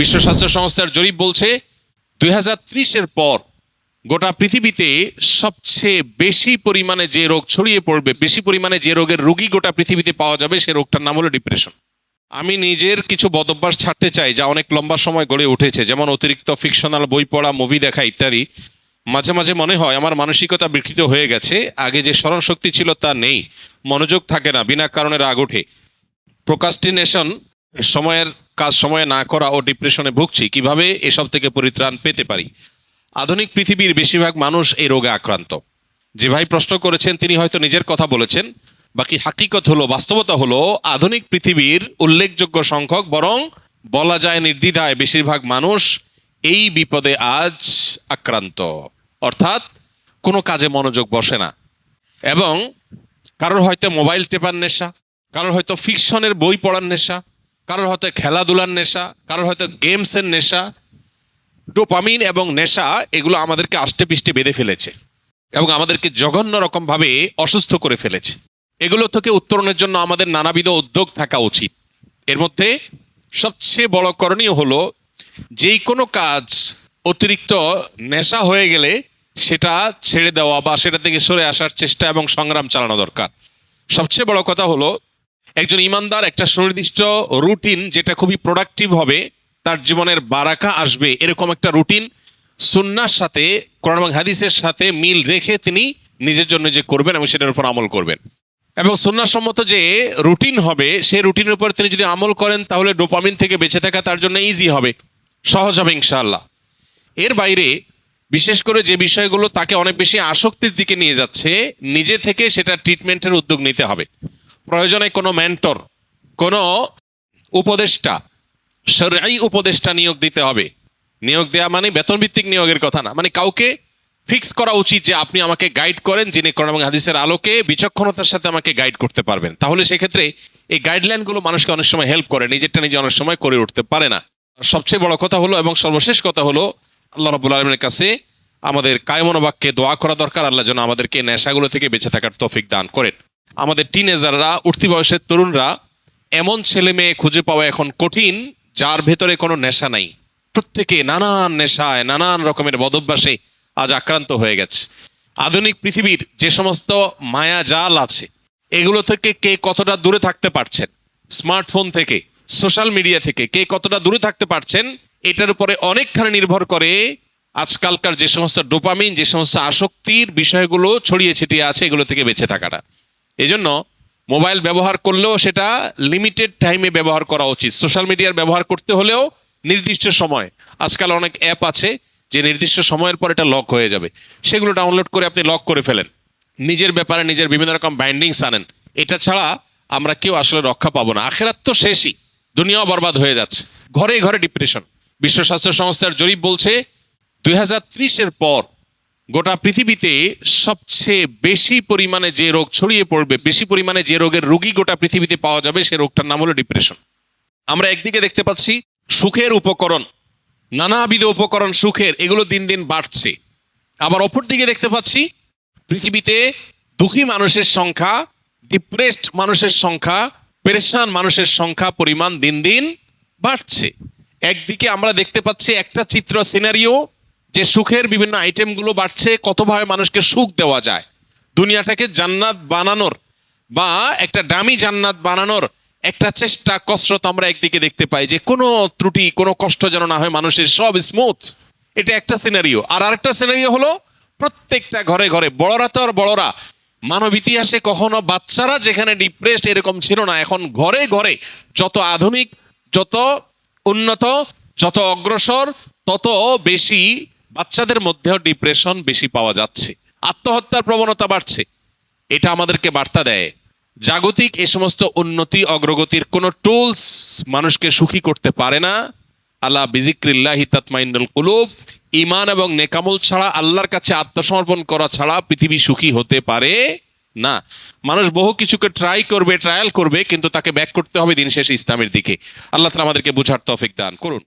বিশ্ব স্বাস্থ্য সংস্থার জরিপ বলছে 2030-এর পর গোটা পৃথিবীতে সবচেয়ে বেশি পরিমাণে যে রোগ ছড়িয়ে পড়বে, বেশি পরিমাণে যে রোগের রোগী গোটা পৃথিবীতে পাওয়া যাবে, সে রোগটার নাম হলো ডিপ্রেশন। আমি নিজের কিছু বদভ্যাস ছাড়তে চাই যা অনেক লম্বা সময় গড়ে উঠেছে, যেমন অতিরিক্ত ফিকশনাল বই পড়া, মুভি দেখা ইত্যাদি। মাঝে মাঝে মনে হয় আমার মানসিকতা বিকৃত হয়ে গেছে, আগে যে স্মরণ শক্তি ছিল তা নেই, মনোযোগ থাকে না, বিনা কারণে রাগ ওঠে, প্রোক্রাস্টিনেশন, সময়ের কাজ সময়ে না করা ও ডিপ্রেশনে ভুগছি। কিভাবে এসব থেকে পরিত্রাণ পেতে পারি? আধুনিক পৃথিবীর বেশিরভাগ মানুষ এই রোগে আক্রান্ত। যে ভাই প্রশ্ন করেছেন তিনি হয়তো নিজের কথা বলেছেন, বাকি হাকিকত হলো, বাস্তবতা হলো, আধুনিক পৃথিবীর উল্লেখযোগ্য সংখ্যক, বরং বলা যায় নির্দ্বিধায় বেশিরভাগ মানুষ এই বিপদে আজ আক্রান্ত। অর্থাৎ কোনো কাজে মনোযোগ বসে না, এবং কারোর হয়তো মোবাইল টেপার নেশা, কারোর হয়তো ফিকশনের বই পড়ার নেশা, কারোর হয়তো খেলাধুলার নেশা, কারোর হয়তো গেমসের নেশা। ডোপামিন এবং নেশা এগুলো আমাদেরকে আষ্টে পিষ্টে বেঁধে ফেলেছে এবং আমাদেরকে জঘন্য রকমভাবে অসুস্থ করে ফেলেছে। এগুলো থেকে উত্তরণের জন্য আমাদের নানাবিধ উদ্যোগ থাকা উচিত। এর মধ্যে সবচেয়ে বড় করণীয় হলো, যেই কোনো কাজ অতিরিক্ত নেশা হয়ে গেলে সেটা ছেড়ে দেওয়া বা সেটা থেকে সরে আসার চেষ্টা এবং সংগ্রাম চালানো দরকার। সবচেয়ে বড় কথা হলো, একজন ইমানদার একটা সুনির্দিষ্ট রুটিন, যেটা খুবই প্রোডাক্টিভ হবে, তার জীবনের বারাকা আসবে, এরকম একটা রুটিন সুন্নাহর সাথে, কোরআন এবং হাদিসের সাথে মিল রেখে তিনি নিজের জন্য যে করবেন এবং সেটার উপর আমল করবেন। এবং সুন্নাহসম্মত যে রুটিন হবে, সেই রুটিনের উপর তিনি যদি আমল করেন, তাহলে ডোপামিন থেকে বেঁচে থাকা তার জন্য ইজি হবে, সহজ হবে ইনশাআল্লাহ। এর বাইরে বিশেষ করে যে বিষয়গুলো তাকে অনেক বেশি আসক্তির দিকে নিয়ে যাচ্ছে, নিজে থেকে সেটা ট্রিটমেন্টের উদ্যোগ নিতে হবে। প্রয়োজনে কোনো মেন্টর, কোনো উপদেষ্টা, শরঈ উপদেষ্টা নিয়োগ দিতে হবে। নিয়োগ দেওয়া মানে বেতনভিত্তিক নিয়োগের কথা না, মানে কাউকে ফিক্স করা উচিত যে আপনি আমাকে গাইড করেন, যিনি কোরআন এবং হাদিসের আলোকে বিচক্ষণতার সাথে আমাকে গাইড করতে পারবেন। তাহলে সেক্ষেত্রে এই গাইডলাইনগুলো মানুষকে অনেক সময় হেল্প করে, নিজে অনেক সময় করে উঠতে পারে না। সবচেয়ে বড় কথা হলো এবং সর্বশেষ কথা হলো, আল্লাহ রাব্বুল আলামিনের কাছে আমাদের কায়মনোবাক্যে দোয়া করা দরকার, আল্লাহ যেন আমাদেরকে নেশাগুলো থেকে বেঁচে থাকার তৌফিক দান করেন। আমাদের টিনেজাররা, উঠতি বয়সের তরুণরা, এমন ছেলে মেয়ে খুঁজে পাওয়া এখন কঠিন যার ভেতরে কোনো নেশা নাই। প্রত্যেকে নানান নেশায়, নানান রকমের বদভ্যাসে আজ আক্রান্ত হয়ে গেছে। আধুনিক পৃথিবীর যে সমস্ত মায়া জাল আছে, এগুলো থেকে কে কতটা দূরে থাকতে পারছেন, স্মার্টফোন থেকে, সোশ্যাল মিডিয়া থেকে কে কতটা দূরে থাকতে পারছেন, এটার উপরে অনেকখানি নির্ভর করে আজকালকার যে সমস্ত ডোপামিন, যে সমস্ত আসক্তির বিষয়গুলো ছড়িয়ে ছিটিয়ে আছে, এগুলো থেকে বেঁচে থাকাটা। এজন্য মোবাইল ব্যবহার করলেও সেটা লিমিটেড টাইমে ব্যবহার করা উচিত। সোশ্যাল মিডিয়ার ব্যবহার করতে হলেও নির্দিষ্ট সময়, আজকাল অনেক অ্যাপ আছে যে নির্দিষ্ট সময়ের পর এটা লক হয়ে যাবে, সেগুলো ডাউনলোড করে আপনি লক করে ফেলেন। নিজের ব্যাপারে নিজের বিভিন্ন রকম বাইন্ডিংস আনেন। এটা ছাড়া আমরা কেউ আসলে রক্ষা পাবো না। আখেরাত তো শেষই, দুনিয়াও বরবাদ হয়ে যাচ্ছে। ঘরে ঘরে ডিপ্রেশন। বিশ্ব স্বাস্থ্য সংস্থার জরিপ বলছে 2030-এর পর গোটা পৃথিবীতে সবচেয়ে বেশি পরিমাণে যে রোগ ছড়িয়ে পড়বে, বেশি পরিমাণে যে রোগের রোগী গোটা পৃথিবীতে পাওয়া যাবে, সে রোগটার নাম হলো ডিপ্রেশন। আমরা একদিকে দেখতে পাচ্ছি সুখের উপকরণ, নানাবিধ উপকরণ সুখের, এগুলো দিন দিন বাড়ছে। আবার অপর দিকে দেখতে পাচ্ছি পৃথিবীতে দুঃখী মানুষের সংখ্যা, ডিপ্রেসড মানুষের সংখ্যা, পেরেশান মানুষের সংখ্যা, পরিমাণ দিন দিন বাড়ছে। একদিকে আমরা দেখতে পাচ্ছি একটা চিত্র, সিনারিও, যে সুখের বিভিন্ন আইটেমগুলো বাড়ছে, কতভাবে মানুষকে সুখ দেওয়া যায়, দুনিয়াটাকে জান্নাত বানানোর বা একটা দামি জান্নাত বানানোর একটা চেষ্টা, কসরত আমরা একদিকে দেখতে পাই, যে কোনো ত্রুটি, কোনো কষ্ট যেন না হয় মানুষের, সব স্মুথ। এটা একটা সিনারিও। আর আরেকটা সিনারিও হলো প্রত্যেকটা ঘরে ঘরে, বড়রা তো আর বড়রা, মানব ইতিহাসে কখনো বাচ্চারা যেখানে ডিপ্রেসড এরকম ছিল না, এখন ঘরে ঘরে, যত আধুনিক, যত উন্নত, যত অগ্রসর, তত বেশি বাচ্চাদের মধ্যেও ডিপ্রেশন বেশি পাওয়া যাচ্ছে, আত্মহত্যার প্রবণতা বাড়ছে। এটা আমাদেরকে বার্তা দেয়, জাগতিক এ সমস্ত উন্নতি অগ্রগতির কোনো টুলস মানুষকে সুখী করতে পারে না। আলা বিজিক্রিল্লাহি তাতমাইন্নুল কুলুব, ঈমান এবং নেকামল ছাড়া, আল্লাহর কাছে আত্মসমর্পণ করা ছাড়া পৃথিবী সুখী হতে পারে না। মানুষ বহু কিছুকে ট্রায়াল করবে, কিন্তু তাকে ব্যাক করতে হবে দিন শেষে ইসলামের দিকে। আল্লাহ তাআলা আমাদেরকে বুঝার তৌফিক দান করুন।